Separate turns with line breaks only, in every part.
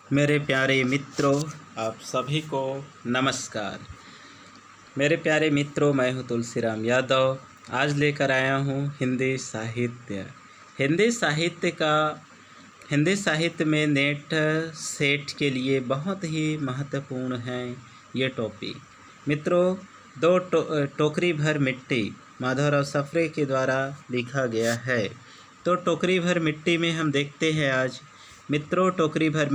मेरे प्यारे मित्रों, आप सभी को नमस्कार। मेरे प्यारे मित्रों, मैं हूँ तुलसीराम यादव। आज लेकर आया हूँ हिंदी साहित्य। हिंदी साहित्य में नेट सेट के लिए बहुत ही महत्वपूर्ण है ये टॉपिक। मित्रों, टोकरी भर मिट्टी माधवराव सफरे के द्वारा लिखा गया है। तो टोकरी भर मिट्टी में हम देखते हैं आज मित्रों, टोकरी भर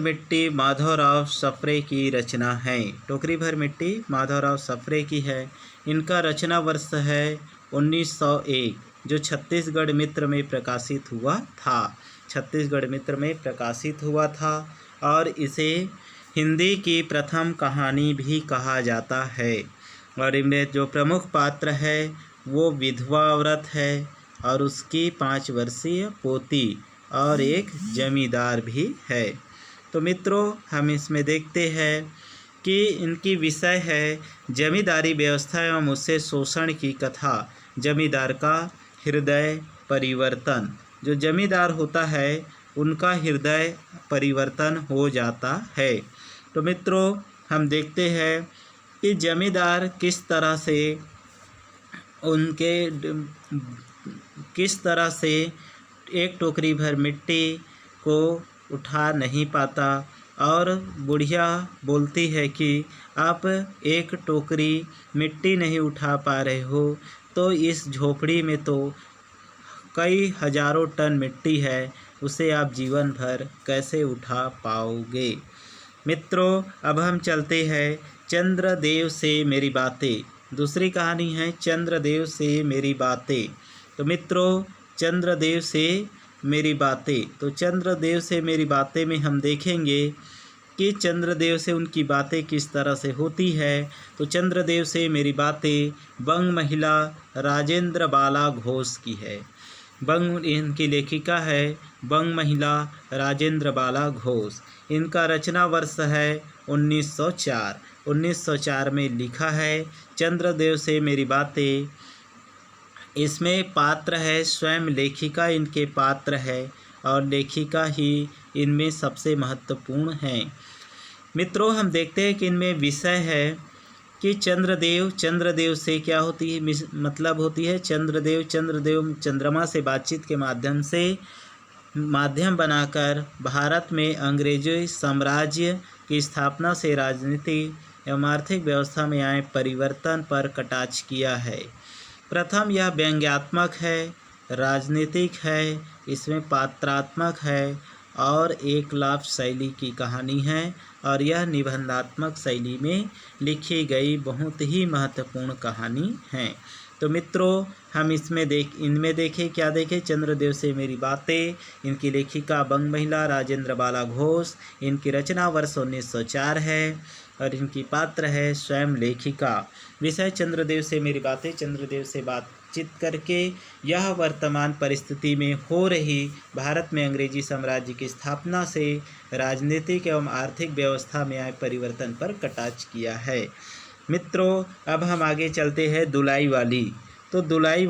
मिट्टी माधवराव सफरे की रचना है। टोकरी भर मिट्टी माधवराव सफरे की है। इनका रचना वर्ष है 1901, जो छत्तीसगढ़ मित्र में प्रकाशित हुआ था और इसे हिंदी की प्रथम कहानी भी कहा जाता है। और इनमें जो प्रमुख पात्र है वो विधवा औरत है और उसकी 5 वर्षीय पोती और एक जमींदार भी है। तो मित्रों, हम इसमें देखते हैं कि इनकी विषय है जमींदारी व्यवस्था एवं उससे शोषण की कथा। जमींदार का हृदय परिवर्तन, जो जमींदार होता है उनका हृदय परिवर्तन हो जाता है। तो मित्रों, हम देखते हैं कि जमींदार किस तरह से एक टोकरी भर मिट्टी को उठा नहीं पाता और बुढ़िया बोलती है कि आप एक टोकरी मिट्टी नहीं उठा पा रहे हो तो इस झोपड़ी में तो कई हजारों टन मिट्टी है, उसे आप जीवन भर कैसे उठा पाओगे। मित्रों, अब हम चलते हैं चंद्रदेव से मेरी बातें। दूसरी कहानी है चंद्रदेव से मेरी बातें। तो मित्रों, चंद्रदेव से मेरी बातें में हम देखेंगे कि चंद्रदेव से उनकी बातें किस तरह से होती है। तो चंद्रदेव से मेरी बातें बंग महिला राजेंद्र बाला घोष की है। इनकी लेखिका है बंग महिला राजेंद्र बाला घोष। इनका रचना वर्ष है 1904। 1904 में लिखा है चंद्रदेव से मेरी बातें। इसमें पात्र है स्वयं लेखिका, इनके पात्र है और लेखिका ही इनमें सबसे महत्वपूर्ण है। मित्रों, हम देखते हैं कि इनमें विषय है कि चंद्रदेव से क्या होती है, मतलब होती है चंद्रदेव चंद्रमा से बातचीत के माध्यम बनाकर भारत में अंग्रेजी साम्राज्य की स्थापना से राजनीति एवं आर्थिक व्यवस्था में आए परिवर्तन पर कटाक्ष किया है। प्रथम यह व्यंग्यात्मक है, राजनीतिक है, इसमें पात्रात्मक है और एक लाभ शैली की कहानी है और यह निबंधात्मक शैली में लिखी गई बहुत ही महत्वपूर्ण कहानी है। तो मित्रों, हम इनमें देखें क्या देखें, चंद्रदेव से मेरी बातें। इनकी लेखिका बंग महिला राजेंद्र बाला घोष। इनकी रचना वर्ष 1904 है और इनकी पात्र है स्वयं लेखिका। विषय चंद्रदेव से मेरी बातें। चंद्रदेव से बातचीत करके यह वर्तमान परिस्थिति में हो रही भारत में अंग्रेजी साम्राज्य की स्थापना से राजनीतिक एवं आर्थिक व्यवस्था में आए परिवर्तन पर कटाक्ष किया है। मित्रों, अब हम आगे चलते हैं दुलाई वाली। तो दुलाई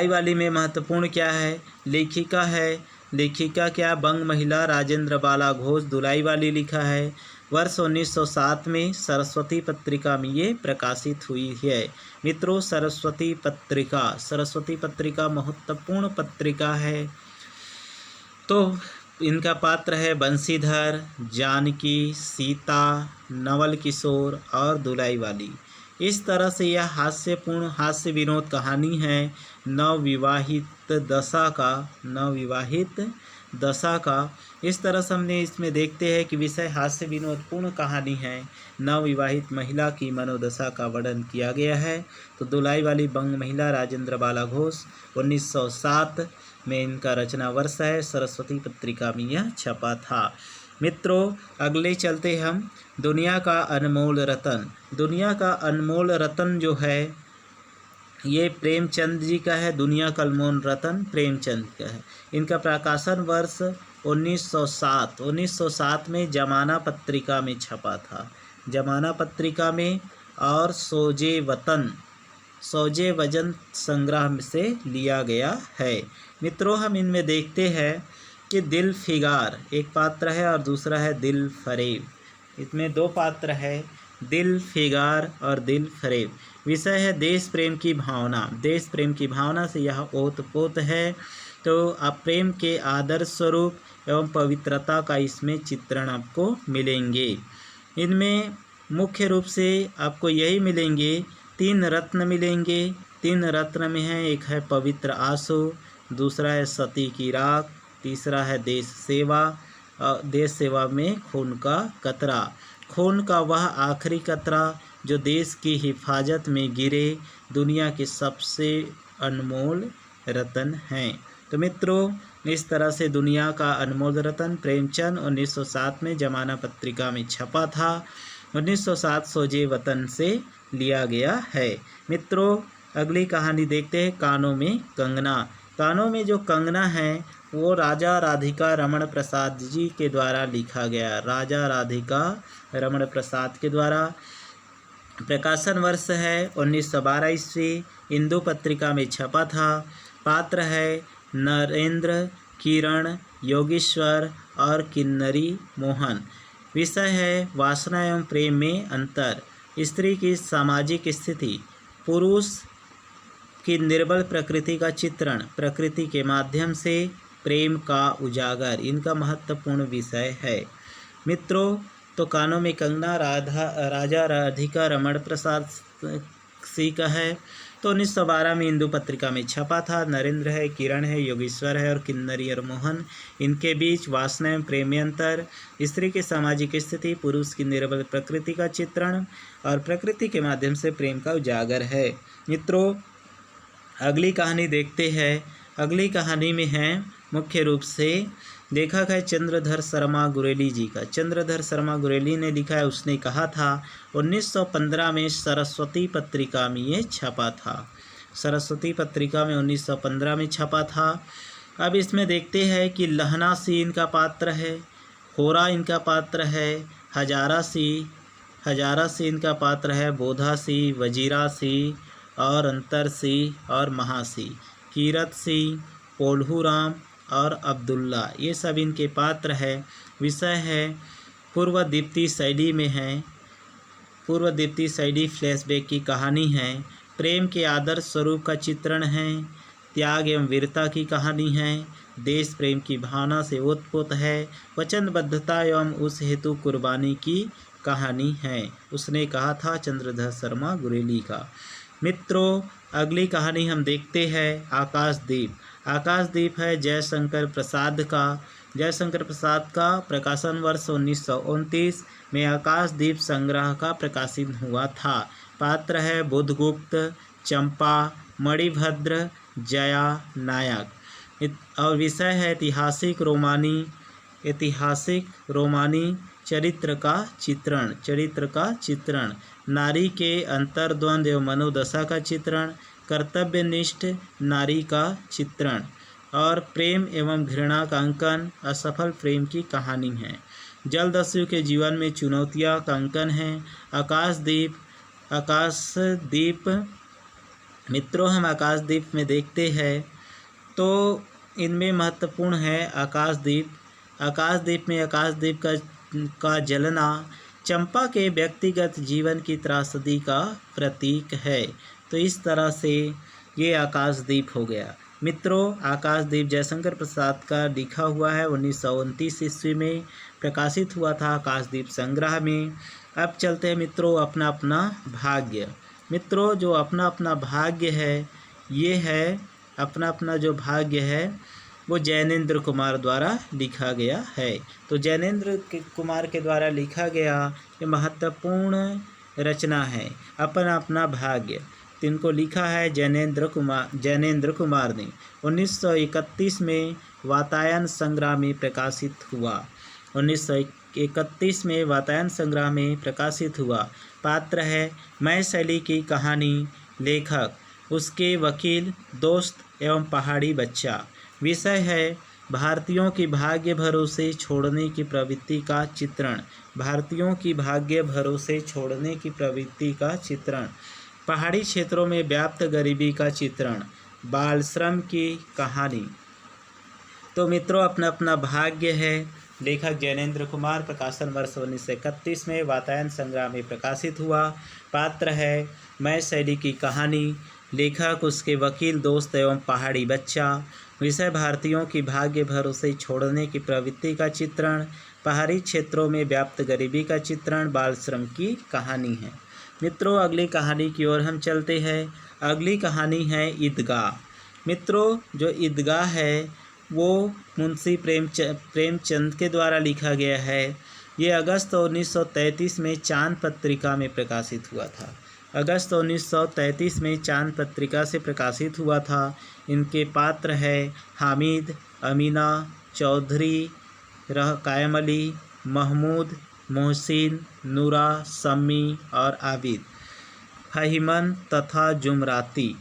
वाली में महत्वपूर्ण क्या है, लेखिका क्या, बंग महिला राजेंद्र बाला घोष। दुलाई वाली लिखा है वर्ष 1907 में सरस्वती पत्रिका में ये प्रकाशित हुई है। मित्रों, सरस्वती पत्रिका महत्वपूर्ण पत्रिका है। तो इनका पात्र है बंशीधर, जानकी, सीता, नवल किशोर और दुलाई वाली। इस तरह से यह हास्य विनोद कहानी है नवविवाहित दशा का। इस तरह से हमने इसमें देखते हैं कि विषय हास्य विनोदपूर्ण कहानी है। नवविवाहित महिला की मनोदशा का वर्णन किया गया है। तो दुलाई वाली बंग महिला राजेंद्र बाला घोष 1907 में इनका रचना वर्ष है। सरस्वती पत्रिका में यह छपा था। मित्रों, अगले चलते हम दुनिया का अनमोल रतन जो है ये प्रेमचंद जी का है। दुनिया का अनमोल रतन प्रेमचंद का है। इनका प्रकाशन वर्ष 1907 में जमाना पत्रिका में छपा था। जमाना पत्रिका में और सोजे वजन संग्रह से लिया गया है। मित्रों, हम इनमें देखते हैं कि दिल फिगार एक पात्र है और दूसरा है दिल फरेब। इसमें दो पात्र है, दिल फिगार और दिल फरेब। विषय है देश प्रेम की भावना। देश प्रेम की भावना से यह ओतप्रोत है। तो आप प्रेम के आदर्श स्वरूप एवं पवित्रता का इसमें चित्रण आपको मिलेंगे। इनमें मुख्य रूप से आपको यही मिलेंगे, 3 रत्न मिलेंगे। 3 रत्न में है, एक है पवित्र आंसू, दूसरा है सती की राख, तीसरा है देश सेवा। देश सेवा में खून का कतरा, खून का वह आखिरी कतरा जो देश की हिफाजत में गिरे, दुनिया के सबसे अनमोल रतन हैं। तो मित्रों, इस तरह से दुनिया का अनमोल रतन प्रेमचंद 1907 में जमाना पत्रिका में छपा था। 1907 सोजे वतन से लिया गया है। मित्रों, अगली कहानी देखते हैं, कानों में कंगना। कानों में जो कंगना है वो राजा राधिका रमण प्रसाद जी के द्वारा लिखा गया। राजा राधिका रमण प्रसाद के द्वारा। प्रकाशन वर्ष है 1912 ईस्वी। हिंदू पत्रिका में छपा था। पात्र है नरेंद्र, किरण, योगेश्वर और किन्नरी मोहन। विषय है वासना एवं प्रेम में अंतर, स्त्री की सामाजिक स्थिति, पुरुष की निर्बल प्रकृति का चित्रण, प्रकृति के माध्यम से प्रेम का उजागर, इनका महत्वपूर्ण विषय है। मित्रों, तो कानों में कंगना राजा राधिका रमण प्रसाद सी का है। तो 1912 में हिंदू पत्रिका में छपा था। नरेंद्र है, किरण है, योगेश्वर है और किन्नरी और मोहन, इनके बीच वासना एवं प्रेम में अंतर, स्त्री की सामाजिक स्थिति, पुरुष की निर्बल प्रकृति का चित्रण और प्रकृति के माध्यम से प्रेम का उजागर है। मित्रों, अगली कहानी देखते हैं। अगली कहानी में है मुख्य रूप से लेखक है चंद्रधर शर्मा गुरेली जी का। चंद्रधर शर्मा गुरेली ने लिखा है, उसने कहा था 1915 में सरस्वती पत्रिका में ये छपा था। सरस्वती पत्रिका में 1915 में छपा था। अब इसमें देखते हैं कि लहना सी इनका पात्र है, होरा इनका पात्र है, हजारा सी इनका पात्र है, बोधा सी, वजीरा सी और अंतर सी और महासी, कीरत सी, पोल्हूराम और अब्दुल्ला, ये सब इनके पात्र है। विषय है पूर्व दीप्ति शैली में है, पूर्व दीप्ति शैली फ्लैशबैक की कहानी है। प्रेम के आदर्श स्वरूप का चित्रण है, त्याग एवं वीरता की कहानी है, देश प्रेम की भावना से ओतप्रोत है, वचनबद्धता एवं उस हेतु कुर्बानी की कहानी है। उसने कहा था चंद्रधर शर्मा गुरेली का। मित्रों, अगली कहानी हम देखते हैं आकाशदीप। आकाशदीप है जयशंकर प्रसाद का। जयशंकर प्रसाद का प्रकाशन वर्ष 1929 में आकाशदीप संग्रह का प्रकाशित हुआ था। पात्र है बुधगुप्त, चंपा, मणिभद्र, जया, नायक और विषय है ऐतिहासिक रोमानी चरित्र का चित्रण, नारी के अंतर्द्वंद एवं मनोदशा का चित्रण, कर्तव्यनिष्ठ नारी का चित्रण और प्रेम एवं घृणा का अंकन, असफल प्रेम की कहानी है। जलदस्यु के जीवन में चुनौतियां का अंकन है। आकाशदीप मित्रों, हम आकाशदीप में देखते हैं तो इनमें महत्वपूर्ण है आकाशदीप में आकाशदीप का जलना चंपा के व्यक्तिगत जीवन की त्रासदी का प्रतीक है। तो इस तरह से ये आकाशदीप हो गया। मित्रों, आकाशदीप जयशंकर प्रसाद का लिखा हुआ है, 1929 ईस्वी में प्रकाशित हुआ था आकाशदीप संग्रह में। अब चलते हैं मित्रों अपना अपना भाग्य। मित्रों, जो अपना अपना भाग्य है, ये है अपना अपना जो भाग्य है वो जैनेन्द्र कुमार द्वारा लिखा गया है। तो जैनेन्द्र कुमार के द्वारा लिखा गया ये महत्वपूर्ण रचना है अपना अपना भाग्य। इनको लिखा है जैनेन्द्र कुमार ने। 1931 में वातायन संग्रह में प्रकाशित हुआ। 1931 में वातायन संग्रह में प्रकाशित हुआ। पात्र है मैं शैली की कहानी, लेखक उसके वकील, दोस्त एवं पहाड़ी बच्चा। विषय है भारतीयों की भाग्य भरोसे छोड़ने की प्रवृत्ति का चित्रण, भारतीयों की भाग्य भरोसे छोड़ने की प्रवृत्ति का चित्रण, पहाड़ी क्षेत्रों में व्याप्त गरीबी का चित्रण, बाल श्रम की कहानी। तो मित्रों, अपना अपना भाग्य है। लेखक जैनेन्द्र कुमार, प्रकाशन वर्ष 1931 में वातायन संग्राम में प्रकाशित हुआ। पात्र है मैं शैली की कहानी। लेखक उसके वकील दोस्त एवं पहाड़ी बच्चा। विषय भारतीयों की भाग्य भरोसे छोड़ने की प्रवृत्ति का चित्रण, पहाड़ी क्षेत्रों में व्याप्त गरीबी का चित्रण, बाल श्रम की कहानी है। मित्रों, अगली कहानी की ओर हम चलते हैं। अगली कहानी है ईदगाह। मित्रों, जो ईदगाह है वो मुंशी प्रेमचंद के द्वारा लिखा गया है। ये अगस्त 1933 में चांद पत्रिका में प्रकाशित हुआ था। अगस्त 1933 में चांद पत्रिका से प्रकाशित हुआ था। इनके पात्र है हामिद, अमीना, चौधरी, कायम अली, महमूद, मोहसिन, नूरा, सम्मी और आबिद, फहीमन तथा जुमराती।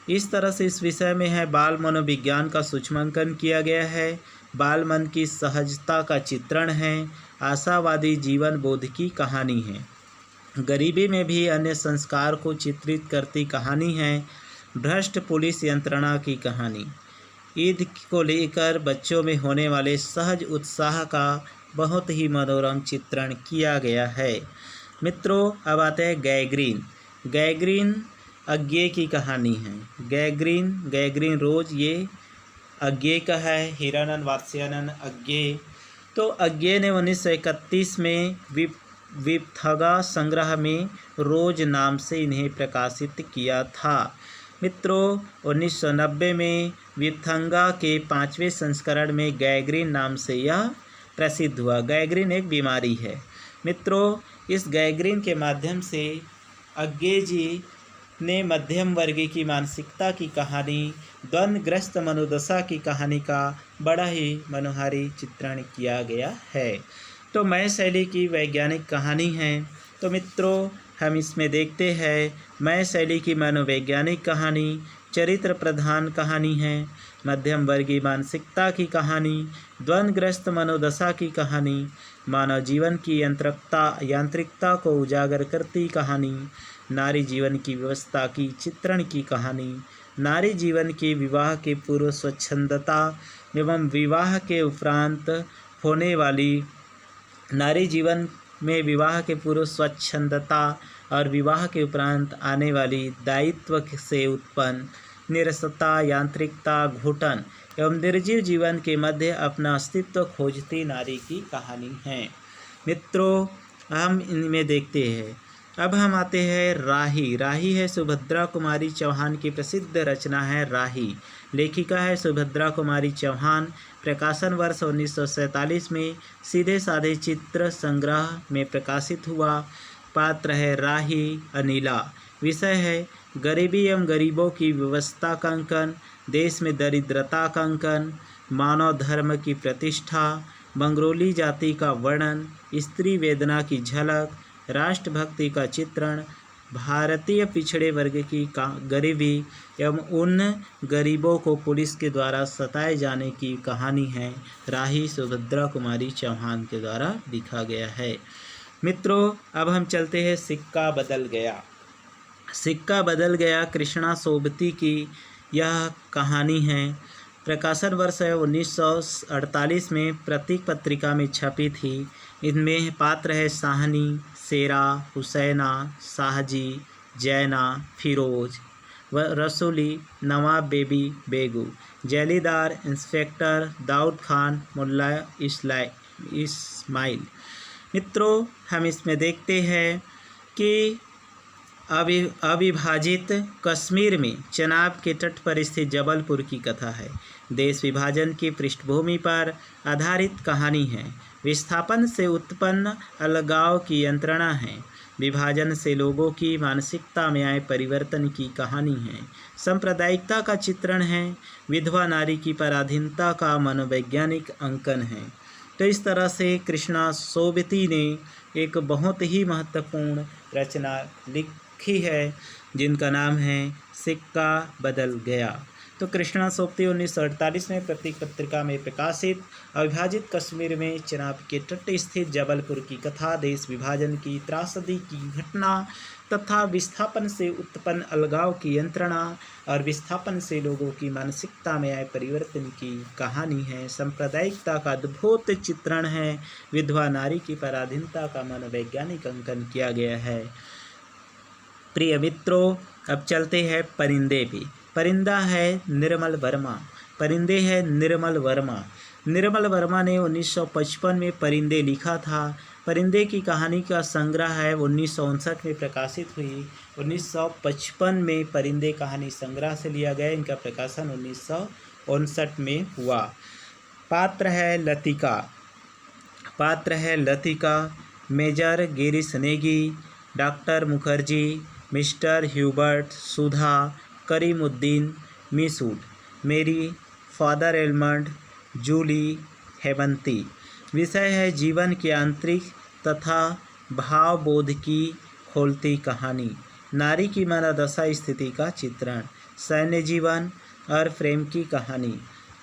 इस तरह से इस विषय में है बाल मनोविज्ञान का सूक्ष्मांकन किया गया है। बाल मन की सहजता का चित्रण है। आशावादी जीवन बोध की कहानी है। गरीबी में भी अन्य संस्कार को चित्रित करती कहानी है। भ्रष्ट पुलिस यंत्रणा की कहानी। ईद को लेकर बच्चों में होने वाले सहज उत्साह का बहुत ही मनोरम चित्रण किया गया है। मित्रों, अब आते हैं गैग्रीन। गैग्रीन अज्ञे की कहानी है। गैग्रीन रोज ये अज्ञे का है। हिरानंद वात्स्यायन अज्ञे। तो अज्ञे ने 1931 में विपथगा संग्रह में रोज नाम से इन्हें प्रकाशित किया था। मित्रों, 1990 में विपथंगा के 5वें संस्करण में गैग्रीन नाम से यह प्रसिद्ध हुआ। गैग्रीन एक बीमारी है। मित्रों, इस गैग्रीन के माध्यम से अज्ञे जी ने मध्यम वर्गीय की मानसिकता की कहानी, द्वंद्वग्रस्त मनोदशा की कहानी का बड़ा ही मनोहारी चित्रण किया गया है। तो मैं शैली की वैज्ञानिक कहानी है। तो मित्रों, हम इसमें देखते हैं मैं शैली की मनोवैज्ञानिक कहानी चरित्र प्रधान कहानी है। मध्यम वर्गीय मानसिकता की कहानी, द्वंद्वग्रस्त मनोदशा की कहानी, मानव जीवन की यांत्रिकता को उजागर करती कहानी, नारी जीवन की व्यवस्था की चित्रण की कहानी, नारी जीवन के विवाह के पूर्व स्वच्छंदता एवं विवाह के उपरांत होने वाली नारी जीवन में विवाह के पूर्व स्वच्छंदता और विवाह के उपरांत आने वाली दायित्व से उत्पन्न निरसता, यांत्रिकता, घुटन एवं निर्जीव जीवन के मध्य अपना अस्तित्व खोजती नारी की कहानी है। मित्रों, हम इनमें देखते हैं। अब हम आते हैं राही। राही है सुभद्रा कुमारी चौहान की प्रसिद्ध रचना है राही। लेखिका है सुभद्रा कुमारी चौहान। प्रकाशन वर्ष 1947 में सीधे साधे चित्र संग्रह में प्रकाशित हुआ। पात्र है राही अनिला। विषय है गरीबी एवं गरीबों की व्यवस्था का अंकन, देश में दरिद्रता का अंकन, मानव धर्म की प्रतिष्ठा, मंगरोली जाति का वर्णन, स्त्री वेदना की झलक, राष्ट्रभक्ति का चित्रण, भारतीय पिछड़े वर्ग की गरीबी एवं उन गरीबों को पुलिस के द्वारा सताए जाने की कहानी है। राही सुभद्रा कुमारी चौहान के द्वारा लिखा गया है। मित्रों, अब हम चलते हैं सिक्का बदल गया। सिक्का बदल गया कृष्णा सोबती की यह कहानी है। प्रकाशन वर्ष 1948 में प्रतीक पत्रिका में छपी थी। इनमें पात्र है साहनी, शेरा, हुसैना, शाहजी, जैना, फिरोज, रसूली, नवाब बेबी बेगू, जैलीदार, इंस्पेक्टर दाऊद खान, मुल्ला इस्माइल। मित्रों, हम इसमें देखते हैं कि अविभाजित कश्मीर में चनाब के तट पर स्थित जबलपुर की कथा है। देश विभाजन की पृष्ठभूमि पर आधारित कहानी है। विस्थापन से उत्पन्न अलगाव की यंत्रणा है। विभाजन से लोगों की मानसिकता में आए परिवर्तन की कहानी है। सांप्रदायिकता का चित्रण है। विधवा नारी की पराधीनता का मनोवैज्ञानिक अंकन है। तो इस तरह से कृष्णा सोबती ने एक बहुत ही महत्वपूर्ण रचना लिखी है जिनका नाम है सिक्का बदल गया। तो कृष्णा सोबती 1948 में प्रतीक पत्रिका में प्रकाशित अविभाजित कश्मीर में चिनाब के तट स्थित जबलपुर की कथा देश विभाजन की त्रासदी की घटना तथा विस्थापन से उत्पन्न अलगाव की यंत्रणा और विस्थापन से लोगों की मानसिकता में आए परिवर्तन की कहानी है। सांप्रदायिकता का अद्भुत चित्रण है। विधवा नारी की पराधीनता का मनोवैज्ञानिक अंकन किया गया है। प्रिय मित्रों, अब चलते हैं परिंदे पे। परिंदा है निर्मल वर्मा। परिंदे है निर्मल वर्मा। निर्मल वर्मा ने 1955 में परिंदे लिखा था। परिंदे की कहानी का संग्रह है 1959 में प्रकाशित हुई। 1955 में परिंदे कहानी संग्रह से लिया गया। इनका प्रकाशन 1959 में हुआ। पात्र है लतिका। पात्र है Latika, major Girish Negi, doctor Mukherjee, mister Hubert, Sudha, Karimuddin, miss Wood, Mary, father almond, Jully, Hemanti. विषय है जीवन की आंतरिक तथा भावबोध की खोलती कहानी। नारी की मनोदशा स्थिति का चित्रण। सैन्य जीवन और प्रेम की कहानी।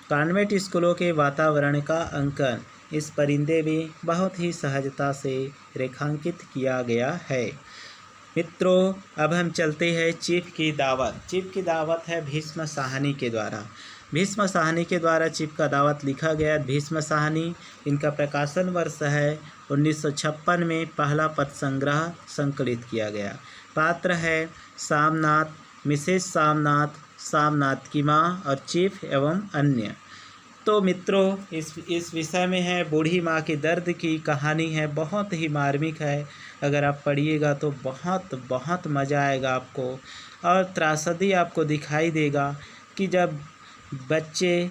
कॉन्वेंट स्कूलों के वातावरण का अंकन इस परिंदे में बहुत ही सहजता से रेखांकित किया गया है। मित्रों, अब हम चलते हैं चिप की दावत। चिप की दावत है भीष्म साहनी के द्वारा। भीष्म साहनी के द्वारा चिप का दावत लिखा गया। भीष्म साहनी, इनका प्रकाशन वर्ष है 1956 में पहला पद संग्रह संकलित किया गया। पात्र है सामनाथ, मिसेस सामनाथ, सामनाथ की माँ और चीफ एवं अन्य। तो मित्रों, इस विषय में है बूढ़ी माँ की दर्द की कहानी है। बहुत ही मार्मिक है। अगर आप पढ़िएगा तो बहुत बहुत मज़ा आएगा आपको। और त्रासदी आपको दिखाई देगा कि जब बच्चे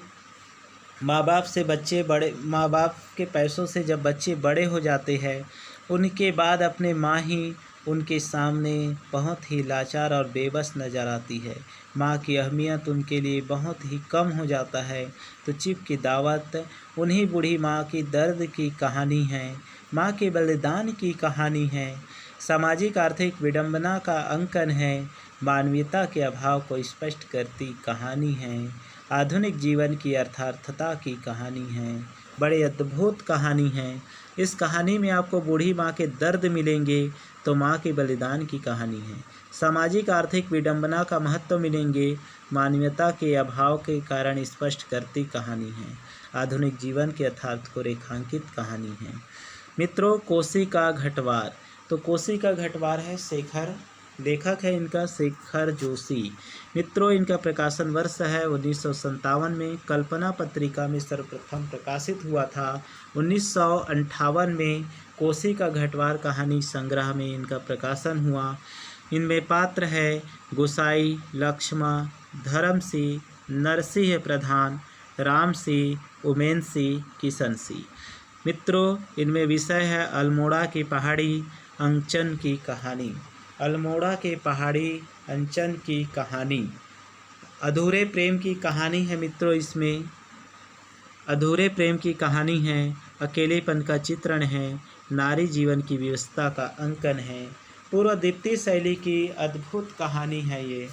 माँ बाप के पैसों से जब बच्चे बड़े हो जाते हैं, उनके बाद अपने माँ ही उनके सामने बहुत ही लाचार और बेबस नज़र आती है। माँ की अहमियत उनके लिए बहुत ही कम हो जाता है। तो चिप की दावत उन्हीं बूढ़ी माँ की दर्द की कहानी है। माँ के बलिदान की कहानी है। सामाजिक आर्थिक विडंबना का अंकन है। मानवीयता के अभाव को स्पष्ट करती कहानी है। आधुनिक जीवन की यथार्थता की कहानी है। बड़े अद्भुत कहानी है। इस कहानी में आपको बूढ़ी माँ के दर्द मिलेंगे तो माँ के बलिदान की कहानी है। सामाजिक आर्थिक विडंबना का महत्व मिलेंगे। मानवीयता के अभाव के कारण स्पष्ट करती कहानी है। आधुनिक जीवन के यथार्थ को रेखांकित कहानी है। मित्रों, कोसी का घटवार। तो कोसी का घटवार है शेखर, लेखक है इनका शेखर जोशी। मित्रों, इनका प्रकाशन वर्ष है 1957 में कल्पना पत्रिका में सर्वप्रथम प्रकाशित हुआ था। 1958 में कोसी का घटवार कहानी संग्रह में इनका प्रकाशन हुआ। इनमें पात्र है गोसाई, लक्ष्मण, धर्म सिंह, नरसिंह प्रधान, राम सिंह, उमेन सिंह, किशन सिंह। मित्रों, इनमें विषय है अल्मोड़ा की पहाड़ी अंचन की कहानी। अल्मोड़ा के पहाड़ी अंचन की कहानी। अधूरे प्रेम की कहानी है। मित्रों, इसमें अधूरे प्रेम की कहानी है। अकेलेपन का चित्रण है। नारी जीवन की व्यवस्था का अंकन है। पूर्व दीप्ति शैली की अद्भुत कहानी है ये।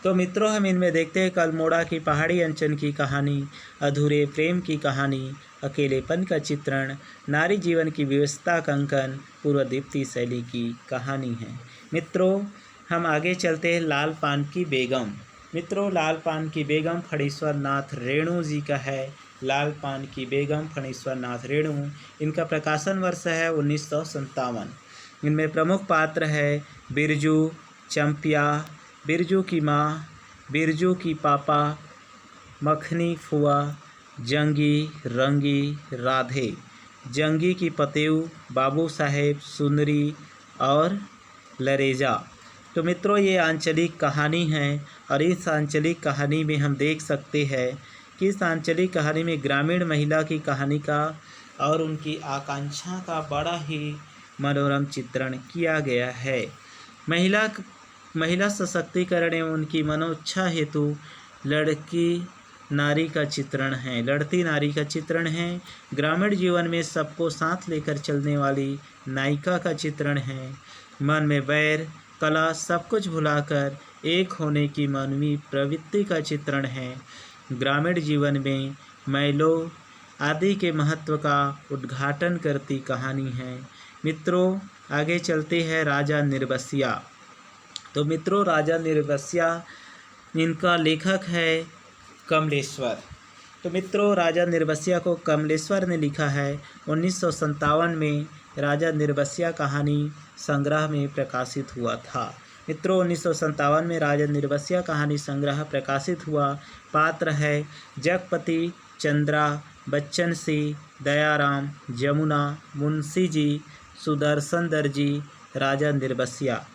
तो मित्रों, हम इनमें देखते हैं अल्मोड़ा की पहाड़ी अंचन की कहानी, अधूरे प्रेम की कहानी, अकेलेपन का चित्रण, नारी जीवन की व्यवस्था का अंकन, पूर्व दीप्ति शैली की कहानी है। मित्रों, हम आगे चलते हैं लाल पान की बेगम। मित्रों, लाल पान की बेगम फणीश्वर नाथ रेणु जी का है। लाल पान की बेगम फणीश्वर नाथ रेणु, इनका प्रकाशन वर्ष है 1957। इनमें प्रमुख पात्र है बिरजू, चंपिया, बिरजू की माँ, बिरजू की पापा, मखनी फुआ, जंगी, रंगी, राधे, जंगी की पतेऊ, बाबू साहेब, सुंदरी और लरेजा। तो मित्रों, ये आंचलिक कहानी है और इस आंचलिक कहानी में हम देख सकते हैं कि इस आंचलिक कहानी में ग्रामीण महिला की कहानी का और उनकी आकांक्षा का बड़ा ही मनोरम चित्रण किया गया है। महिला सशक्तिकरण एवं उनकी मनोच्छा हेतु लड़ती नारी का चित्रण है। ग्रामीण जीवन में सबको साथ लेकर चलने वाली नायिका का चित्रण है। मन में वैर, कला सब कुछ भुलाकर एक होने की मानवीय प्रवृत्ति का चित्रण है। ग्रामीण जीवन में महिलाओं आदि के महत्व का उद्घाटन करती कहानी है। मित्रों, आगे चलते हैं राजा निर्बसिया। तो मित्रों, राजा निर्बसिया, इनका लेखक है कमलेश्वर। तो मित्रों, राजा निर्बसिया को कमलेश्वर ने लिखा है। 1957 में राजा निर्बसिया कहानी संग्रह में प्रकाशित हुआ था। मित्रों, 1957 में राजा निर्बसिया कहानी संग्रह प्रकाशित हुआ। पात्र है जगपति, चंद्रा, बच्चन सिंह, दयाराम, जमुना, मुंशी जी, सुदर्शन दर्जी, राजा निर्बसिया।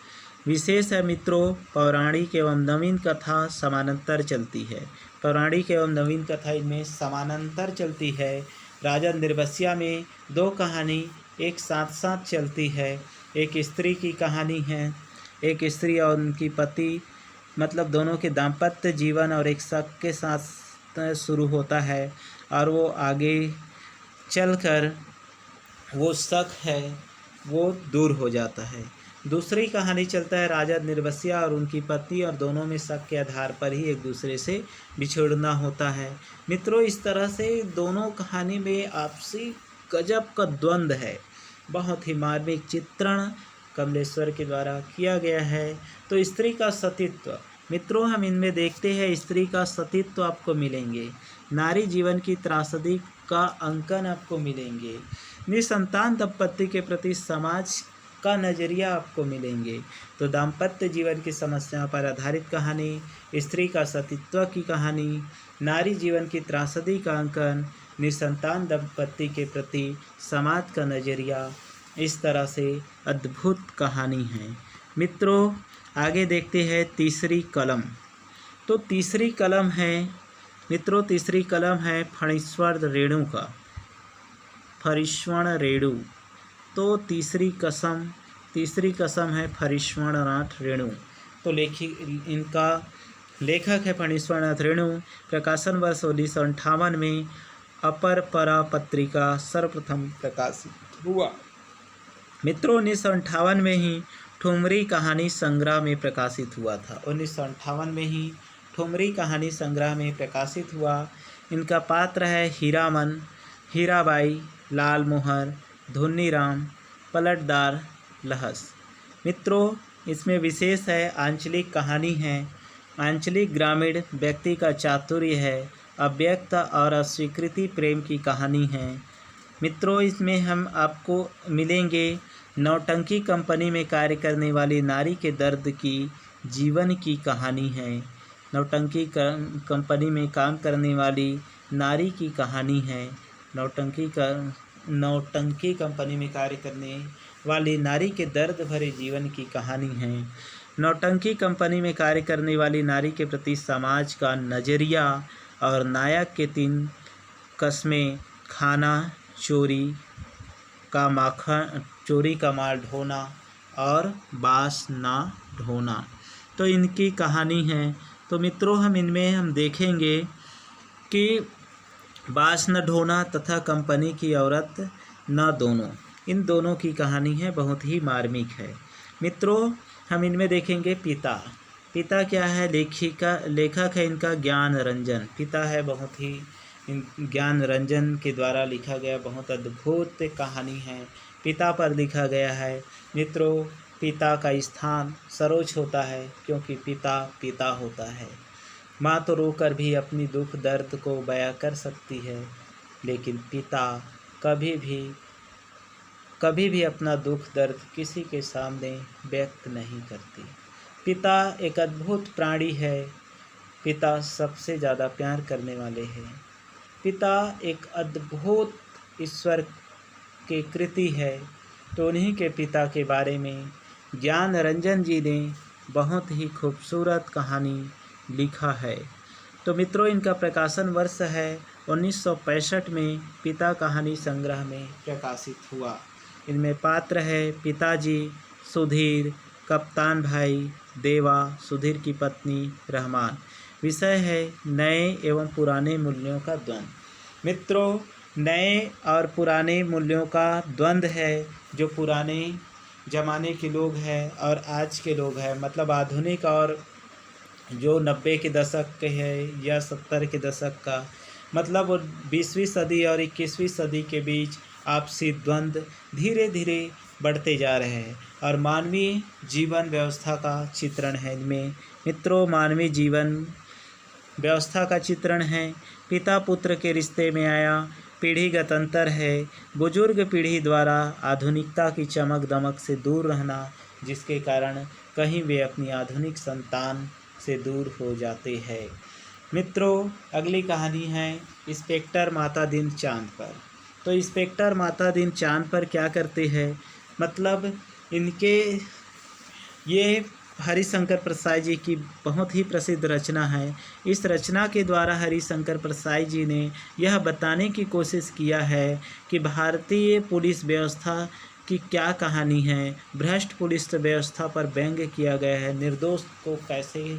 विशेष है मित्रों, पौराणिक एवं नवीन कथा समानांतर चलती है। पौराणिक एवं नवीन कथा इनमें समानांतर चलती है। राजा निर्बसिया में दो कहानी एक साथ साथ चलती है। एक स्त्री की कहानी है, एक स्त्री और उनकी पति, मतलब दोनों के दाम्पत्य जीवन और एक शक के साथ शुरू होता है और वो आगे चलकर वो शक है वो दूर हो जाता है। दूसरी कहानी चलता है राजा निर्बसिया और उनकी पत्नी, और दोनों में शक के आधार पर ही एक दूसरे से बिछड़ना होता है। मित्रों, इस तरह से दोनों कहानी में आपसी गजब का द्वंद्व है। बहुत ही मार्मिक चित्रण कमलेश्वर के द्वारा किया गया है। तो स्त्री का सतीत्व, मित्रों, हम इनमें देखते हैं स्त्री का सतीत्व आपको मिलेंगे। नारी जीवन की त्रासदी का अंकन आपको मिलेंगे। निसंतान दंपत्ति के प्रति समाज का नज़रिया आपको मिलेंगे। तो दाम्पत्य जीवन की समस्या पर आधारित कहानी, स्त्री का सतीत्व की कहानी, नारी जीवन की त्रासदी का अंकन, निसंतान दंपत्ति के प्रति समाज का नज़रिया, इस तरह से अद्भुत कहानी है। मित्रों, आगे देखते हैं तीसरी कलम। तो तीसरी कलम है मित्रों, तीसरी कलम है फणीश्वर रेणु का, फणीश्वर रेणु। तो तीसरी कसम है फणीश्वरनाथ रेणु। तो इनका लेखक है फणीश्वरनाथ रेणु। प्रकाशन वर्ष 1958 में अपरपरा पत्रिका सर्वप्रथम प्रकाशित हुआ। मित्रों, 1958 में ही ठुमरी कहानी संग्रह में प्रकाशित हुआ था। 1958 में ही ठुमरी कहानी संग्रह में प्रकाशित हुआ। इनका पात्र है हीरामन, हीराबाई, लालमोहर, धुन्नीराम, पलटदार, लहस। मित्रों, इसमें विशेष है आंचलिक कहानी है। आंचलिक ग्रामीण व्यक्ति का चातुर्य है। अव्यक्त और अस्वीकृति प्रेम की कहानी है। मित्रों, इसमें हम आपको मिलेंगे नौटंकी कंपनी में कार्य करने वाली नारी के दर्द की जीवन की कहानी है। नौटंकी कंपनी में काम करने वाली नारी की कहानी है। नौटंकी कंपनी में कार्य करने वाली नारी के दर्द भरे जीवन की कहानी है। नौटंकी कंपनी में कार्य करने वाली नारी के प्रति समाज का नज़रिया और नायक के 3 कस्में, खाना, चोरी का माल ढोना और बाँस ना ढोना। तो इनकी कहानी है। तो मित्रों, हम देखेंगे कि बाँस न ढोना तथा कंपनी की औरत न दोनों, इन दोनों की कहानी है, बहुत ही मार्मिक है। मित्रों, हम इनमें देखेंगे पिता क्या है। लेखक है इनका ज्ञान रंजन। पिता है बहुत ही ज्ञान रंजन के द्वारा लिखा गया बहुत अद्भुत कहानी है। पिता पर लिखा गया है। मित्रों, पिता का स्थान सर्वोच्च होता है क्योंकि पिता होता है। माँ तो रोकर भी अपनी दुख दर्द को बयां कर सकती है, लेकिन पिता कभी भी अपना दुख दर्द किसी के सामने व्यक्त नहीं करती। पिता एक अद्भुत प्राणी है। पिता सबसे ज़्यादा प्यार करने वाले हैं। पिता एक अद्भुत ईश्वर की कृति है। तो उन्हीं के पिता के बारे में ज्ञान रंजन जी ने बहुत ही खूबसूरत कहानी लिखा है। तो मित्रों, इनका प्रकाशन वर्ष है 1965 में पिता कहानी संग्रह में प्रकाशित हुआ। इनमें पात्र है पिताजी सुधीर, कप्तान भाई, देवा, सुधीर की पत्नी रहमान। विषय है नए एवं पुराने मूल्यों का द्वंद्व। मित्रों, नए और पुराने मूल्यों का द्वंद्व है। जो पुराने ज़माने के लोग हैं और आज के लोग हैं, मतलब आधुनिक और जो 90 के दशक के है या 70 के दशक का, मतलब 20वीं सदी और 21वीं सदी के बीच आपसी द्वंद्व धीरे धीरे बढ़ते जा रहे हैं और मानवीय जीवन व्यवस्था का चित्रण है इनमें। मित्रों, मानवीय जीवन व्यवस्था का चित्रण है। पिता पुत्र के रिश्ते में आया, पीढ़ीगत अंतर है, बुजुर्ग पीढ़ी द्वारा आधुनिकता की चमक दमक से दूर रहना, जिसके कारण कहीं वे अपनी आधुनिक संतान से दूर हो जाते हैं। मित्रों, अगली कहानी है इंस्पेक्टर माता दिन चांद पर। तो इंस्पेक्टर माता दिन चांद पर क्या करते हैं, मतलब इनके ये हरिशंकर प्रसाद जी की बहुत ही प्रसिद्ध रचना है। इस रचना के द्वारा हरिशंकर प्रसाद जी ने यह बताने की कोशिश किया है कि भारतीय पुलिस व्यवस्था की क्या कहानी है, भ्रष्ट पुलिस व्यवस्था पर व्यंग्य किया गया है, निर्दोष को कैसे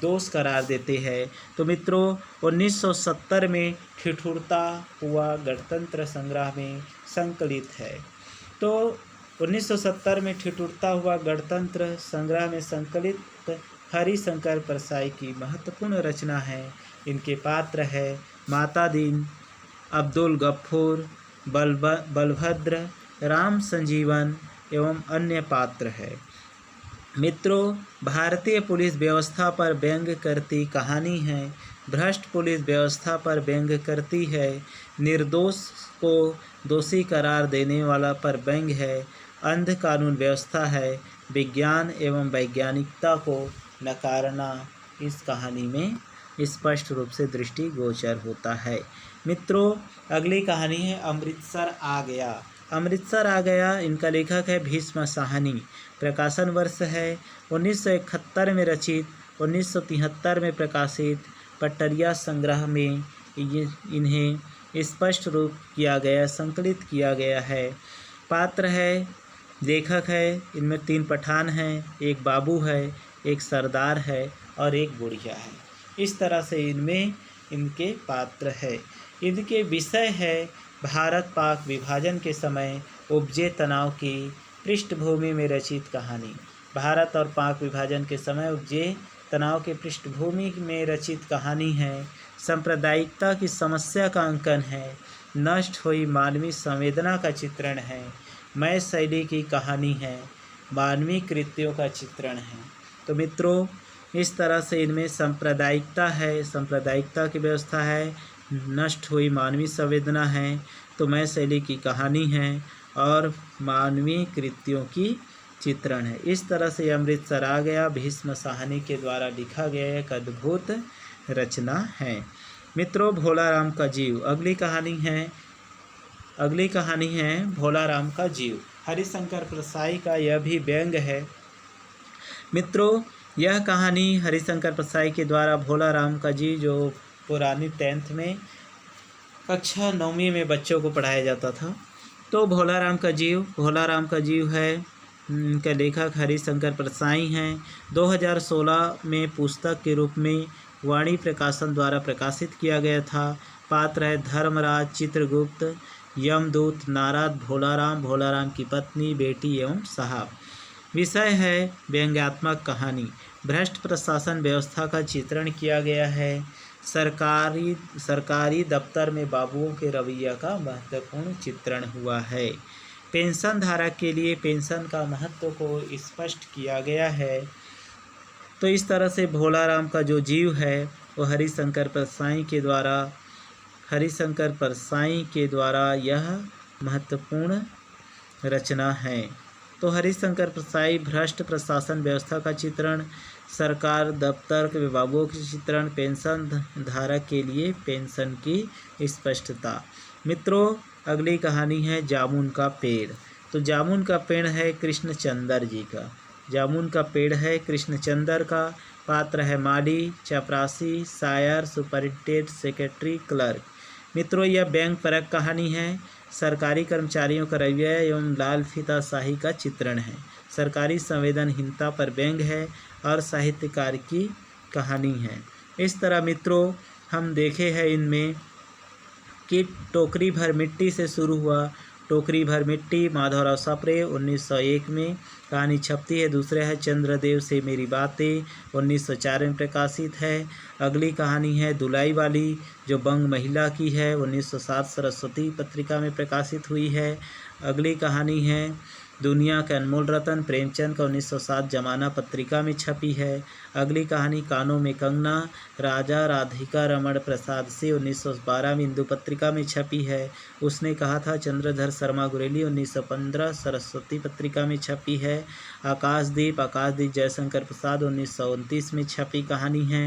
दोष करार देते हैं। तो मित्रों, 1970 में ठिठुरता हुआ गणतंत्र संग्राम में संकलित है। तो 1970 में ठिठुरता हुआ गणतंत्र संग्राम में संकलित हरिशंकर प्रसाद की महत्वपूर्ण रचना है। इनके पात्र है माता दीन, अब्दुल गफ्फूर, बलभद्र, राम संजीवन एवं अन्य पात्र है। मित्रों, भारतीय पुलिस व्यवस्था पर व्यंग्य करती कहानी है, भ्रष्ट पुलिस व्यवस्था पर व्यंग्य करती है, निर्दोष को दोषी करार देने वाला पर व्यंग्य है, अंध कानून व्यवस्था है, विज्ञान एवं वैज्ञानिकता को नकारना इस कहानी में स्पष्ट रूप से दृष्टिगोचर होता है। मित्रों, अगली कहानी है अमृतसर आ गया। अमृतसर आ गया, इनका लेखक है भीष्म साहनी। प्रकाशन वर्ष है 1971 में रचित, 1973 में प्रकाशित। पटरिया संग्रह में इन्हें स्पष्ट रूप किया गया, संकलित किया गया है। पात्र है, लेखक है, इनमें 3 पठान हैं, एक बाबू है, एक सरदार है और एक बुढ़िया है। इस तरह से इनमें इनके पात्र है। इनके विषय है भारत पाक विभाजन के समय उपजे तनाव की पृष्ठभूमि में रचित कहानी। भारत और पाक विभाजन के समय उपजे तनाव के पृष्ठभूमि में रचित कहानी है। सांप्रदायिकता की समस्या का अंकन है, नष्ट हुई मानवीय संवेदना का चित्रण है, मय शैली की कहानी है, मानवीय कृत्यों का चित्रण है। तो मित्रों, इस तरह से इनमें सांप्रदायिकता है, सांप्रदायिकता की व्यवस्था है, नष्ट हुई मानवीय संवेदना है, तो मय शैली की कहानी है और मानवीय कृत्यों की चित्रण है। इस तरह से अमृतसर आ गया भीष्म साहनी के द्वारा लिखा गया एक अद्भुत रचना है। मित्रों, भोला राम का जीव। अगली कहानी है भोला राम का जीव। हरिशंकर प्रसाद का यह भी व्यंग्य है। मित्रों, यह कहानी हरिशंकर प्रसाद के द्वारा भोला राम का जीव, जो पुरानी 10th में कक्षा 9वीं में बच्चों को पढ़ाया जाता था। तो भोला राम का जीव है, इनका लेखक हरिशंकर प्रसाद हैं। 2016 में पुस्तक के रूप में वाणी प्रकाशन द्वारा प्रकाशित किया गया था। पात्र है धर्मराज, चित्रगुप्त, यमदूत, नारद, भोला राम की पत्नी, बेटी एवं साहब। विषय है व्यंग्यात्मक कहानी, भ्रष्ट प्रशासन व्यवस्था का चित्रण किया गया है। सरकारी दफ्तर में बाबुओं के रवैया का महत्वपूर्ण चित्रण हुआ है। पेंशन धारक के लिए पेंशन का महत्व को स्पष्ट किया गया है। तो इस तरह से भोला राम का जो जीव है वो हरिशंकर प्रसाद के द्वारा यह महत्वपूर्ण रचना है। तो हरिशंकर प्रसाद भ्रष्ट प्रशासन व्यवस्था का चित्रण, सरकार दफ्तर के बाबुओं के चित्रण, पेंशन धारक के लिए पेंशन की स्पष्टता। मित्रों, अगली कहानी है जामुन का पेड़। तो जामुन का पेड़ है कृष्णचंद्र जी का। जामुन का पेड़ है कृष्णचंद्र का। पात्र है माली, चपरासी, शायर, सुपरिटेंडेंट, सेक्रेटरी, क्लर्क। मित्रों, यह व्यंग्य परक कहानी है। सरकारी कर्मचारियों का रवैया एवं लाल फीता शाही का चित्रण है। सरकारी संवेदनहीनता पर व्यंग्य है और साहित्यकार की कहानी है। इस तरह मित्रों, हम देखे हैं इनमें कि टोकरी भर मिट्टी से शुरू हुआ, टोकरी भर मिट्टी माधवराव सप्रे 1901 में कहानी छपती है। दूसरा है चंद्रदेव से मेरी बातें 1904 में प्रकाशित है। अगली कहानी है दुलाई वाली जो बंग महिला की है 1907 सरस्वती पत्रिका में प्रकाशित हुई है। अगली कहानी है दुनिया के अनमोल रतन प्रेमचंद का 1907 जमाना पत्रिका में छपी है। अगली कहानी कानों में कंगना राजा राधिका रमण प्रसाद से 1912 में हिंदू पत्रिका में छपी है। उसने कहा था चंद्रधर शर्मा गुरेली 1915 सरस्वती पत्रिका में छपी है। आकाशदीप जयशंकर प्रसाद 1929 में छपी कहानी है।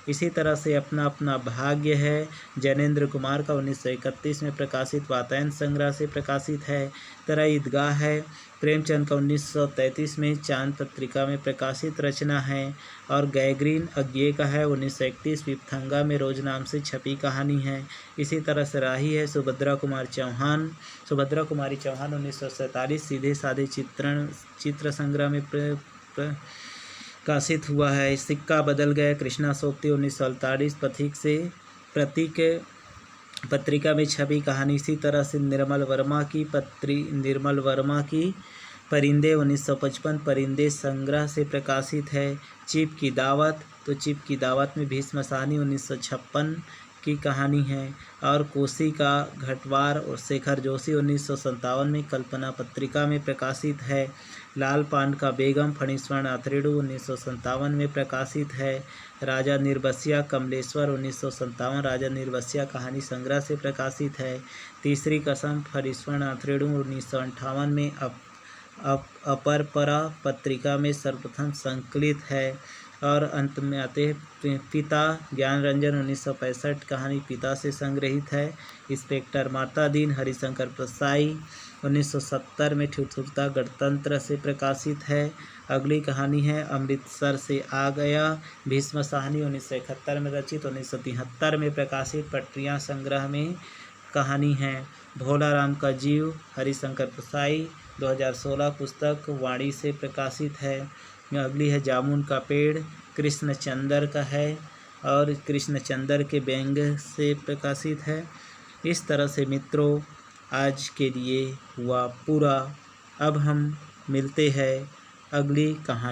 इसी तरह से अपना अपना भाग्य है जैनेन्द्र कुमार का 1931 में प्रकाशित वातायन संग्रह से प्रकाशित है। तेरा ईदगाह है प्रेमचंद का 1933 में चांद पत्रिका में प्रकाशित रचना है। और गैग्रीन अज्ञे का है 1931 विपथंगा में रोज नाम से छपी कहानी है। इसी तरह से राही है सुभद्रा कुमारी चौहान 1947 सीधे साधे चित्र संग्रह में प्रकाशित हुआ है। सिक्का बदल गया कृष्णा सोप्ती 1948 प्रतीक पत्रिका में छपी कहानी। इसी तरह से निर्मल वर्मा की परिंदे 1955 परिंदे संग्रह से प्रकाशित है। चिप की दावत में भीष्म साहनी 1956 की कहानी है। और कोसी का घटवार और शेखर जोशी 1957 में कल्पना पत्रिका में प्रकाशित है। लाल पांड का बेगम फणीश्वर अथरेडू 1957 में प्रकाशित है। राजा निर्बसिया कमलेश्वर 1957 राजा निर्बसिया कहानी संग्रह से प्रकाशित है। तीसरी कसम फणीश्वर अथरेडू 1958 में अपरपरा पत्रिका में सर्वप्रथम संकलित है। और अंत में आते हैं पिता ज्ञान रंजन 1965 कहानी पिता से संग्रहित है। इंस्पेक्टर माता दीन हरिशंकर प्रसाई 1970 में ठिठुरता गणतंत्र से प्रकाशित है। अगली कहानी है अमृतसर से आ गया भीष्म साहनी 1971 में रचित 1973 में प्रकाशित पटरियाँ संग्रह में कहानी है। भोला राम का जीव हरिशंकर प्रसाई 2016 पुस्तक वाणी से प्रकाशित है। अगली है जामुन का पेड़ कृष्णचंद्र का है और कृष्णचंद्र के व्यंग से प्रकाशित है। इस तरह से मित्रों आज के लिए हुआ पूरा। अब हम मिलते हैं अगली कहानी।